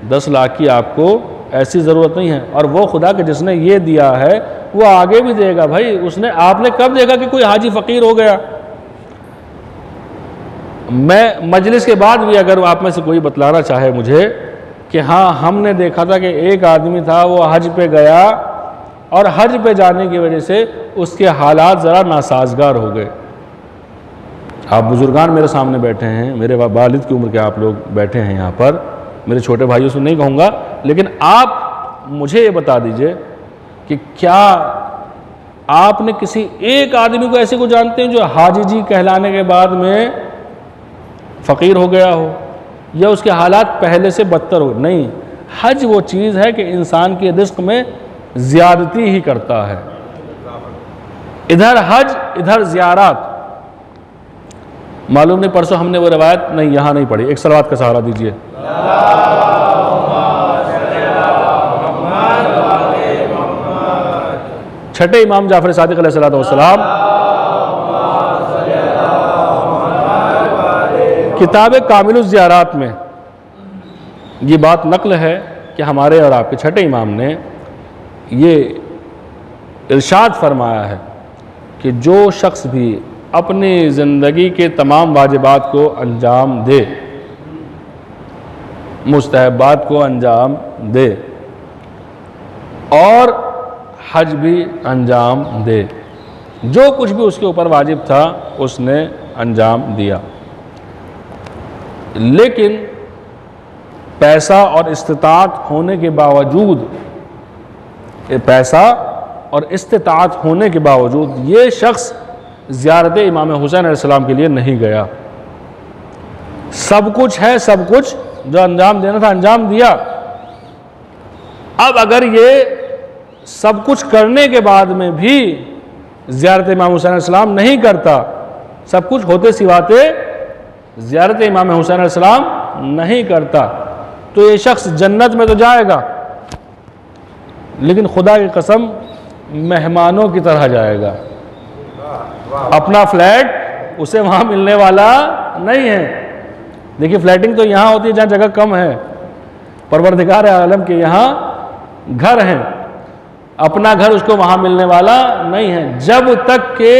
[SPEAKER 1] 10 लाख की आपको ऐसी ज़रूरत नहीं है। और वो खुदा के जिसने ये दिया है वो आगे भी देगा भाई। उसने, आपने कब देखा कि कोई हाजी फ़कीर हो गया? मैं मजलिस के बाद भी अगर आप में से कोई बतलाना चाहे मुझे कि हाँ हमने देखा था कि एक आदमी था वो हज पे गया और हज पे जाने की वजह से उसके हालात ज़रा नासाजगार हो गए। आप बुजुर्गान मेरे सामने बैठे हैं, मेरे वालिद की उम्र के आप लोग बैठे हैं यहाँ पर, मेरे छोटे भाइयों से नहीं कहूँगा, लेकिन आप मुझे ये बता दीजिए कि क्या आपने किसी एक आदमी को ऐसे को जानते हैं जो हाजी जी कहलाने के बाद में फ़कीर हो गया हो या उसके हालात पहले से बदतर हो? नहीं, हज वो चीज़ है कि इंसान के रिज़्क़ में ज़्यादती ही करता है। इधर हज इधर ज़ियारत। मालूम नहीं परसों हमने वो रवायत नहीं यहाँ नहीं पढ़ी, एक सलावत का सहारा दीजिए। छठे इमाम जाफर सादिक अलैहिस्सलाम किताब कामिलुज़ ज़ियारात में ये बात नकल है कि हमारे और आपके छठे इमाम ने ये इरशाद फरमाया है कि जो शख्स भी अपनी ज़िंदगी के तमाम वाजिबात को अंजाम दे, मुस्तहबात को अंजाम दे और हज भी अंजाम दे, जो कुछ भी उसके ऊपर वाजिब था उसने अंजाम दिया, लेकिन पैसा और इस्तिताअत होने के बावजूद, पैसा और इस्तिताअत होने के बावजूद ये शख्स ज़ियारत इमाम हुसैन अलैहिस्सलाम के लिए नहीं गया। सब कुछ है, सब कुछ जो अंजाम देना था अंजाम दिया। अब अगर ये सब कुछ करने के बाद में भी ज़ियारत इमाम हुसैन अलैहिस्सलाम नहीं करता, सब कुछ होते सिवाते ज़ियारत इमाम हुसैन अलैहिस्सलाम नहीं करता, तो ये शख्स जन्नत में तो जाएगा लेकिन खुदा की कसम मेहमानों की तरह जाएगा। अपना फ्लैट उसे वहाँ मिलने वाला नहीं है। देखिए फ्लैटिंग तो यहाँ होती है जहाँ जगह कम है, परवरदिगार आलम के यहाँ घर है, अपना घर उसको वहाँ मिलने वाला नहीं है। जब तक के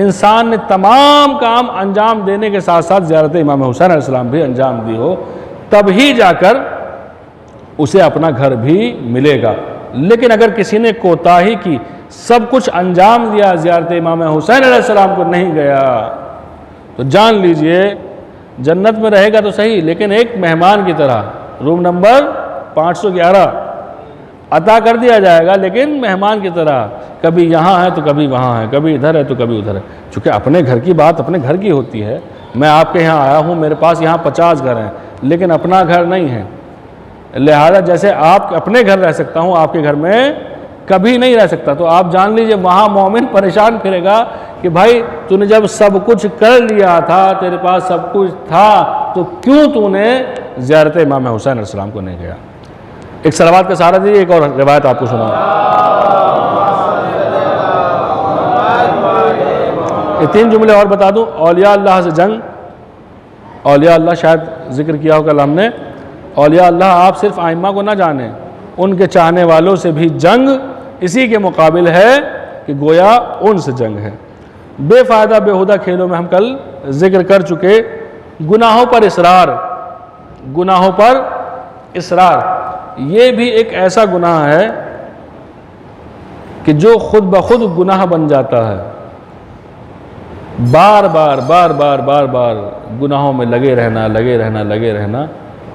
[SPEAKER 1] इंसान ने तमाम काम अंजाम देने के साथ साथ ज़ियारत इमाम हुसैन अलैहिस्सलाम भी अंजाम दी हो, तब ही जाकर उसे अपना घर भी मिलेगा। लेकिन अगर किसी ने कोताही की, सब कुछ अंजाम दिया, ज़ियारत इमाम हुसैन अलैहिस्सलाम को नहीं गया, तो जान लीजिए जन्नत में रहेगा तो सही, लेकिन एक मेहमान की तरह रूम नंबर 511 अता कर दिया जाएगा, लेकिन मेहमान की तरह, कभी यहाँ है तो कभी वहाँ है, कभी इधर है तो कभी उधर है। चूँकि अपने घर की बात अपने घर की होती है। मैं आपके यहाँ आया हूँ, मेरे पास यहाँ 50 घर हैं, लेकिन अपना घर नहीं है। लिहाजा जैसे आप अपने घर रह सकता हूँ, आपके घर में कभी नहीं रह सकता। तो आप जान लीजिए वहाँ मोमिन परेशान फिरेगा कि भाई तूने जब सब कुछ कर लिया था, तेरे पास सब कुछ था, तो क्यों तूने ज़ियारत इमाम हुसैन अलैहिस्सलाम को नहीं गया। एक सलावत का सहारा दीजिए, एक और रिवायत आपको सुना। ये 3 जुमले और बता दूं। औलिया अल्लाह से जंग, औलिया अल्लाह शायद जिक्र किया होगा हमने। औलिया अल्लाह आप सिर्फ आइम्मा को ना जाने, उनके चाहने वालों से भी जंग इसी के मुकाबिल है कि गोया उनसे जंग है। बेफ़ायदा बेहुदा खेलों में हम कल जिक्र कर चुके, गुनाहों पर इसरार, गुनाहों पर इसरार, ये भी एक ऐसा गुनाह है कि जो खुद ब खुद गुनाह बन जाता है, बार बार बार बार बार बार गुनाहों में लगे रहना लगे रहना लगे रहना,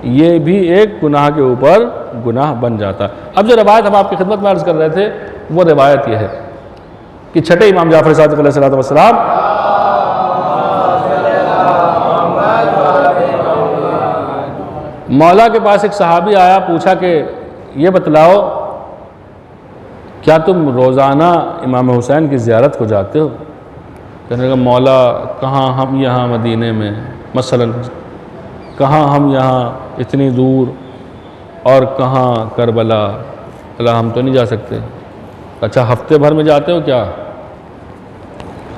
[SPEAKER 1] ये भी एक गुनाह के ऊपर गुनाह बन जाता है। अब जो रवायत हम आपकी खिदमत में अर्ज़ कर रहे थे, वो रवायत ये है कि छठे इमाम जाफ़र सादिक़ अलैहिस्सलाम मौला के पास एक सहाबी आया, पूछा कि ये बतलाओ क्या तुम रोज़ाना इमाम हुसैन की ज़ियारत को जाते हो? कहने लगा मौला कहाँ हम यहाँ मदीने में, मसलन कहाँ हम यहाँ इतनी दूर, और कहाँ करबला, अल्लाह हम तो नहीं जा सकते। अच्छा हफ्ते भर में जाते हो क्या?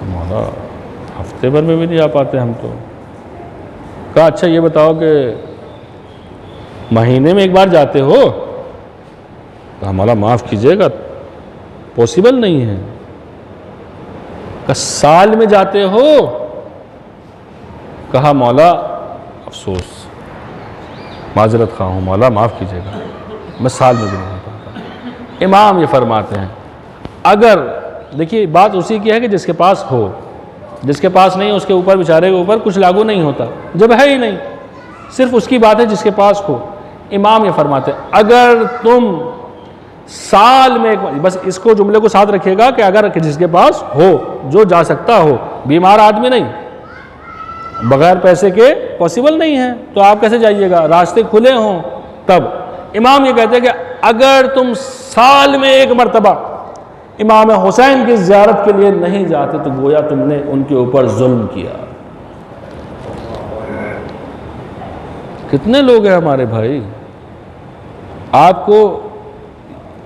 [SPEAKER 1] मौला हफ्ते भर में भी नहीं जा पाते हम तो। कहा अच्छा ये बताओ कि महीने में एक बार जाते हो? कहा मौला माफ़ कीजिएगा, पॉसिबल नहीं है। कहा साल में जाते हो? कहा मौला अफसोस, माजरत खा हूँ मौला, माफ़ कीजिएगा, मैं साल में भी नहीं पाता। इमाम ये फरमाते हैं, अगर देखिए बात उसी की है कि जिसके पास हो, जिसके पास नहीं उसके ऊपर बेचारे के ऊपर कुछ लागू नहीं होता, जब है ही नहीं, सिर्फ उसकी बात है जिसके पास हो। इमाम ये फरमाते हैं अगर तुम साल में एक, बस इसको जुमले को साथ रखिएगा कि अगर जिसके पास हो, जो जा सकता हो, बीमार आदमी नहीं, बगैर पैसे के पॉसिबल नहीं है, तो आप कैसे जाइएगा, रास्ते खुले हों तब। इमाम ये कहते हैं कि अगर तुम साल में एक मरतबा इमाम हुसैन की ज़ियारत के लिए नहीं जाते तो गोया तुमने उनके ऊपर जुल्म किया। कितने लोग हैं हमारे भाई, आपको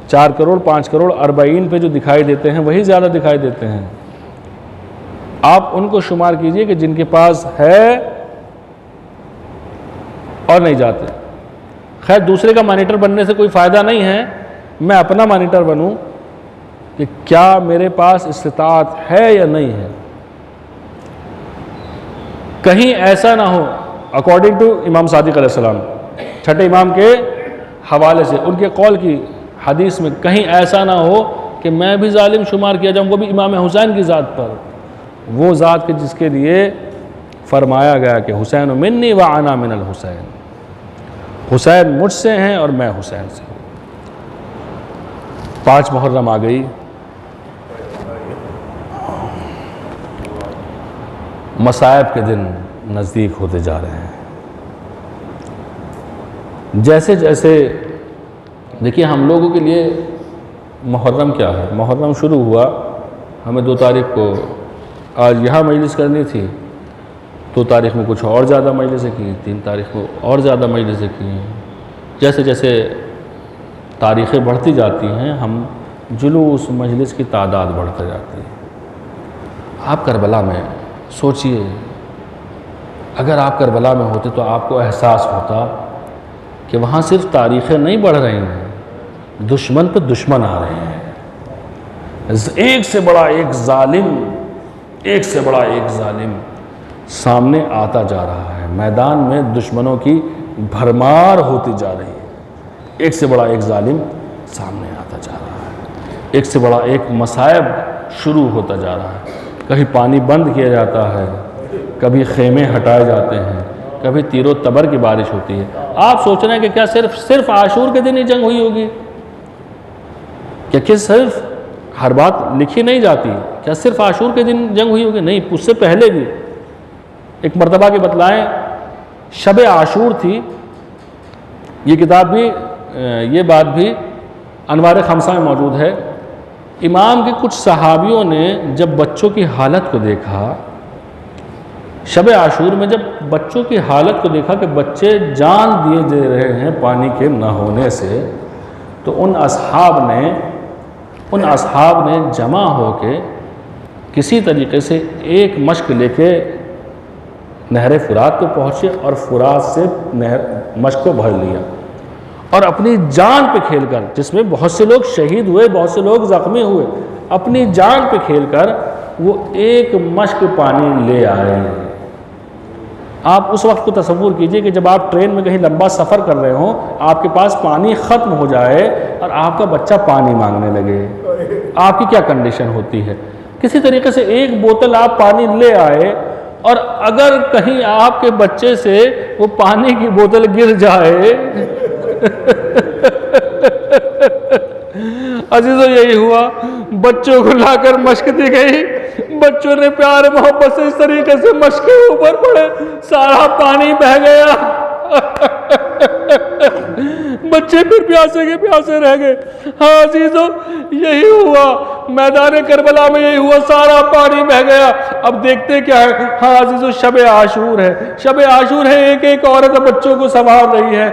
[SPEAKER 1] 4 करोड़ 5 करोड़ अरबाइन पे जो दिखाई देते हैं वही ज़्यादा दिखाई देते हैं। आप उनको शुमार कीजिए कि जिनके पास है और नहीं जाते। खैर दूसरे का मॉनिटर बनने से कोई फ़ायदा नहीं है, मैं अपना मॉनिटर बनूं कि क्या मेरे पास इस्तिताअत है या नहीं है। कहीं ऐसा ना हो, अकॉर्डिंग टू इमाम सादिक़ अलैहिस्सलाम, छठे इमाम के हवाले से उनके कौल की हदीस में कहीं ऐसा ना हो कि मैं भी जालिम शुमार किया जाऊँ, वो भी इमाम हुसैन की ज़ात पर, वो ज़ात के जिसके लिए फरमाया गया कि हुसैन मिन्नी व अना मिनल हुसैन, हुसैन मुझसे हैं और मैं हुसैन से हूँ। 5 मुहर्रम आ गई, मसाइब के दिन नज़दीक होते जा रहे हैं। जैसे जैसे देखिए हम लोगों के लिए मुहर्रम क्या है, मुहर्रम शुरू हुआ, हमें 2 तारीख को आज यहाँ मजलिस करनी थी, 2 तारीख में कुछ और ज़्यादा मजलिसें की, 3 तारीख को और ज़्यादा मजलिसें की। जैसे जैसे तारीख़ें बढ़ती जाती हैं, हम जुलूस मजलिस की तादाद बढ़ती जाती है। आप करबला में सोचिए, अगर आप करबला में होते तो आपको एहसास होता कि वहाँ सिर्फ तारीख़ें नहीं बढ़ रही हैं, दुश्मन पे दुश्मन आ रहे हैं। एक से बड़ा एक जालिम, एक से बड़ा एक जालिम सामने आता जा रहा है, मैदान में दुश्मनों की भरमार होती जा रही है। एक से बड़ा एक जालिम सामने आता जा रहा है, एक से बड़ा एक मसाइब शुरू होता जा रहा है। कभी पानी बंद किया जाता है, कभी खेमे हटाए जाते हैं, कभी तीरो तबर की बारिश होती है। आप सोच रहे हैं कि क्या सिर्फ आशूर के दिन ही जंग हुई होगी? क्या सिर्फ हर बात लिखी नहीं जाती? क्या सिर्फ आशूर के दिन जंग हुई होगी? नहीं, उससे पहले भी एक मरतबा के बतलाएं, शब आशूर थी। ये किताब भी, ये बात भी अनवार खमसा में मौजूद है। इमाम के कुछ सहाबियों ने जब बच्चों की हालत को देखा, शब आशूर में जब बच्चों की हालत को देखा कि बच्चे जान दिए दे रहे हैं पानी के न होने से, तो उन असहाब ने जमा होके किसी तरीके से एक मश्क लेके नहर फुरात पे पहुँचे और फुरात से मश्क को भर लिया और अपनी जान पे खेलकर, जिसमें बहुत से लोग शहीद हुए, बहुत से लोग ज़ख्मी हुए, अपनी जान पे खेलकर वो एक मश्क पानी ले आए। आप उस वक्त को तसव्वुर कीजिए कि जब आप ट्रेन में कहीं लंबा सफ़र कर रहे हों, आपके पास पानी ख़त्म हो जाए और आपका बच्चा पानी मांगने लगे। आपकी क्या कंडीशन होती है। किसी तरीके से एक बोतल आप पानी ले आए और अगर कहीं आपके बच्चे से वो पानी की बोतल गिर जाए अजीजों यही हुआ, बच्चों को लाकर मश्क दी गई, बच्चों ने प्यार मोहब्बत से इस तरीके से मश्क के ऊपर पड़े, सारा पानी बह गया बच्चे फिर प्यासे के प्यासे रह गए। हाँ अजीजों यही हुआ, मैदान करबला में यही हुआ, सारा पानी बह गया। अब देखते क्या है, हाँ अजीजों शब आशूर है, शब आशूर है, एक एक औरत बच्चों को संभाल रही है,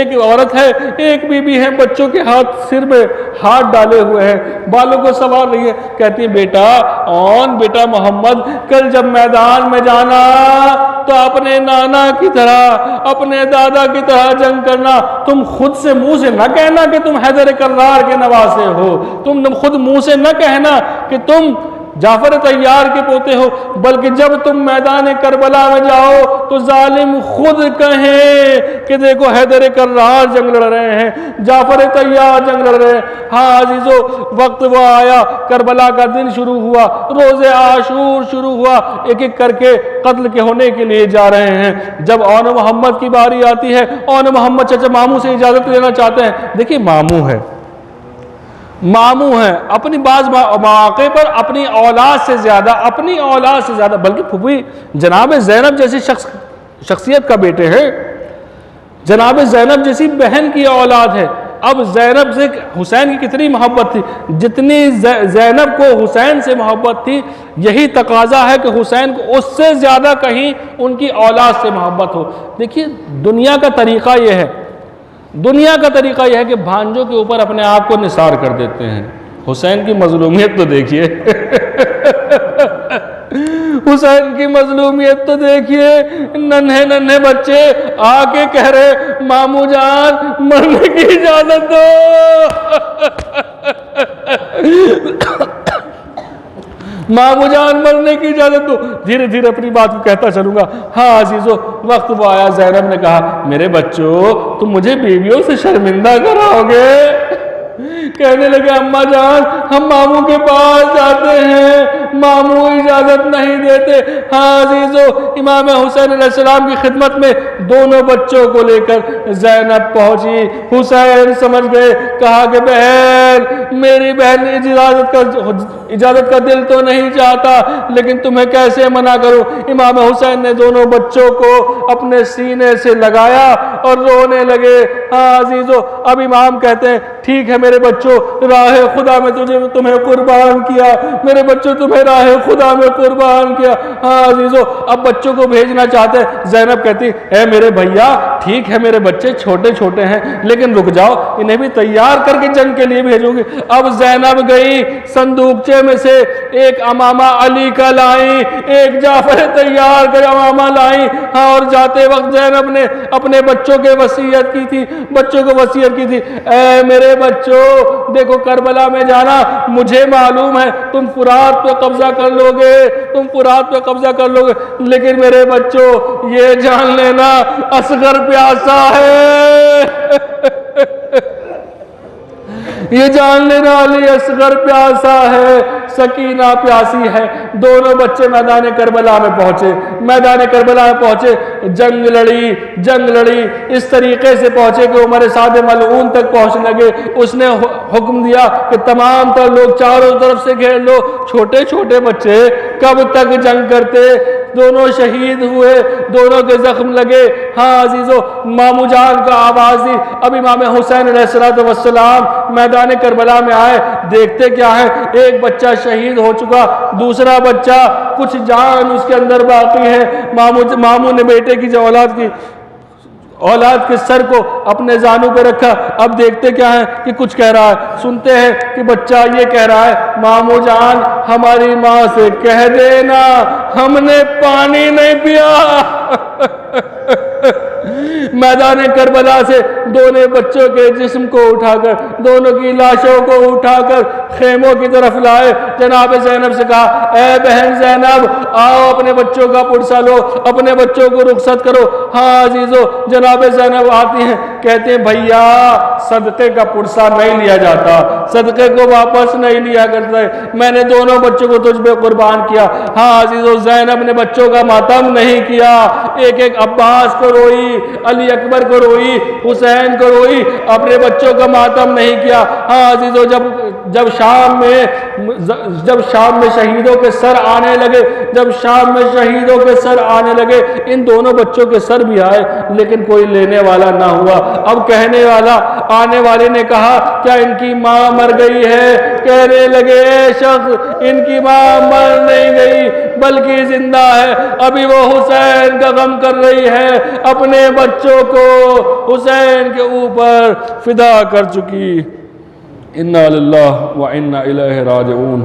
[SPEAKER 1] एक औरत है, एक बीबी है, बच्चों के हाथ सिर में हाथ डाले हुए हैं, बालों को संभाल रही है। कहती है बेटा मोहम्मद, कल जब मैदान में जाना तो अपने नाना की तरह, अपने दादा की तरह जंग करना। तुम खुद से मुंह से न कहना कि तुम हैदर कर्रार के नवासे हो, तुम खुद मुंह से न कहना कि तुम जाफर तैयार के पोते हो, बल्कि जब तुम मैदान करबला में जाओ तो जालिम खुद कहें कि देखो हैदर कर्रार जंग लड़ रहे हैं, जाफर तैयार जंग लड़ रहे हैं। हाँ अजीजों वक्त वो आया, करबला का दिन शुरू हुआ, रोज़े आशूर शुरू हुआ, एक एक करके कत्ल के होने के लिए जा रहे हैं। जब औन मोहम्मद की बारी आती है, औन मोहम्मद चाचा मामू से इजाज़त लेना चाहते हैं। देखिए मामू है अपनी बाज मौके पर अपनी औलाद से ज़्यादा, बल्कि फूफी जनाब ज़ैनब जैसी शख्सियत का बेटे हैं, जनाब ज़ैनब जैसी बहन की औलाद है। अब ज़ैनब से हुसैन की कितनी मोहब्बत थी, जितनी ज़ैनब को हुसैन से मोहब्बत थी, यही तकाजा है कि हुसैन को उससे ज़्यादा कहीं उनकी औलाद से मोहब्बत हो। देखिए दुनिया का तरीक़ा यह है कि भांजों के ऊपर अपने आप को निसार कर देते हैं। हुसैन की मजलूमियत तो देखिए हुसैन की मजलूमियत तो देखिए, नन्हे बच्चे आके कह रहे मामू जान मरने की इजाजत दो मामू जान मरने की इजाजत दो। धीरे धीरे अपनी बात को कहता चलूंगा। हाँ अजीजों वक्त वो आया, ज़ैनब ने कहा मेरे बच्चों तुम मुझे बीवियों से शर्मिंदा कराओगे। कहने लगे अम्मा जान हम मामू के पास जाते हैं, मामू इजाजत नहीं देते। हाँ अजीजों इमाम हुसैन अलैहिस्सलाम की खिदमत में दोनों बच्चों को लेकर ज़ैनब पहुंची। हुसैन समझ गए, कहा कि बहन मेरी बहन इजाजत का दिल तो नहीं चाहता, लेकिन तुम्हें कैसे मना करूं। इमाम हुसैन ने दोनों बच्चों को अपने सीने से लगाया और रोने लगे। हाँ अजीजों अब इमाम कहते हैं ठीक है मेरे बच्चों, राह खुदा में तुम्हें कुर्बान किया, मेरे बच्चों तुम्हें राह खुदा में कुर्बान किया। हाँ अजीजों अब बच्चों को भेजना चाहते हैं। ज़ैनब कहती है मेरे भैया ठीक है मेरे बच्चे छोटे छोटे हैं, लेकिन रुक जाओ इन्हें भी तैयार करके जंग के लिए भेजूंगी। अब ज़ैनब गई, संदूकचे में से एक अमामा अली का लाई, एक जाफर तैयार कर अमामा लाई। हाँ और जाते वक्त ज़ैनब ने अपने बच्चों के वसीयत की थी, ऐ मेरे बच्चों देखो करबला में जाना, मुझे मालूम है तुम फुरात पे कब्जा कर लोगे, लेकिन मेरे बच्चों ये जान लेना असगर प्यासा है ये जान लेना अली असगर प्यासा है, सकीना प्यासी है। दोनों बच्चे मैदान करबला में पहुंचे, जंग लड़ी इस तरीके से पहुंचे कि उमर साद मलऊन तक पहुंचने लगे। उसने हुक्म दिया कि तमाम तर लोग चारों तरफ से घेर लो। छोटे छोटे बच्चे कब तक जंग करते, दोनों शहीद हुए, दोनों के जख्म लगे। हाँ अजीजों मामू जान का आवाज दी। अब इमाम हुसैन अलैहिस्सलाम मैदान करबला में आए, देखते क्या है एक बच्चा शहीद हो चुका, दूसरा बच्चा कुछ जान उसके अंदर बाकी है। मामू ने बेटे की औलाद के सर को अपने जानू पे रखा। अब देखते क्या है कि कुछ कह रहा है, सुनते हैं कि बच्चा ये कह रहा है मामू जान हमारी माँ से कह देना हमने पानी नहीं पिया मैदान करबला से दोनों बच्चों के जिस्म को उठाकर, दोनों की लाशों को उठाकर खेमों की तरफ लाए। जनाब ज़ैनब से कहा, ए बहन ज़ैनब, आओ अपने बच्चों का पुरसा लो, अपने बच्चों को रुखसत करो। हाँ अजीज़ो, जनाब ज़ैनब आती हैं, कहते हैं भैया सदक़े का पुरसा नहीं लिया जाता, सदक़े को वापस नहीं लिया करता है, मैंने दोनों बच्चों को तुझ पे कुर्बान किया। हाँ अजीज़ो, ज़ैनब ने बच्चों का मातम नहीं किया, एक एक अब्बास को रोई, अली अकबर को रोई, हुसैन को रोई, अपने बच्चों का मातम नहीं किया। हाँ अजीज़ो, जब शाम में शहीदों के सर आने लगे, जब शाम में शहीदों के सर आने लगे, इन दोनों बच्चों के सर भी आए, लेकिन कोई लेने वाला ना हुआ। अब कहने वाला, आने वाले ने कहा, क्या इनकी माँ मर गई है? कहने लगे, शख्स इनकी माँ मर नहीं गई बल्कि जिंदा है, अभी वो हुसैन का गम कर रही है, अपने बच्चों को हुसैन के ऊपर फिदा कर चुकी। इन्ना लिल्लाहि व इन्ना इलैहि राजिऊन।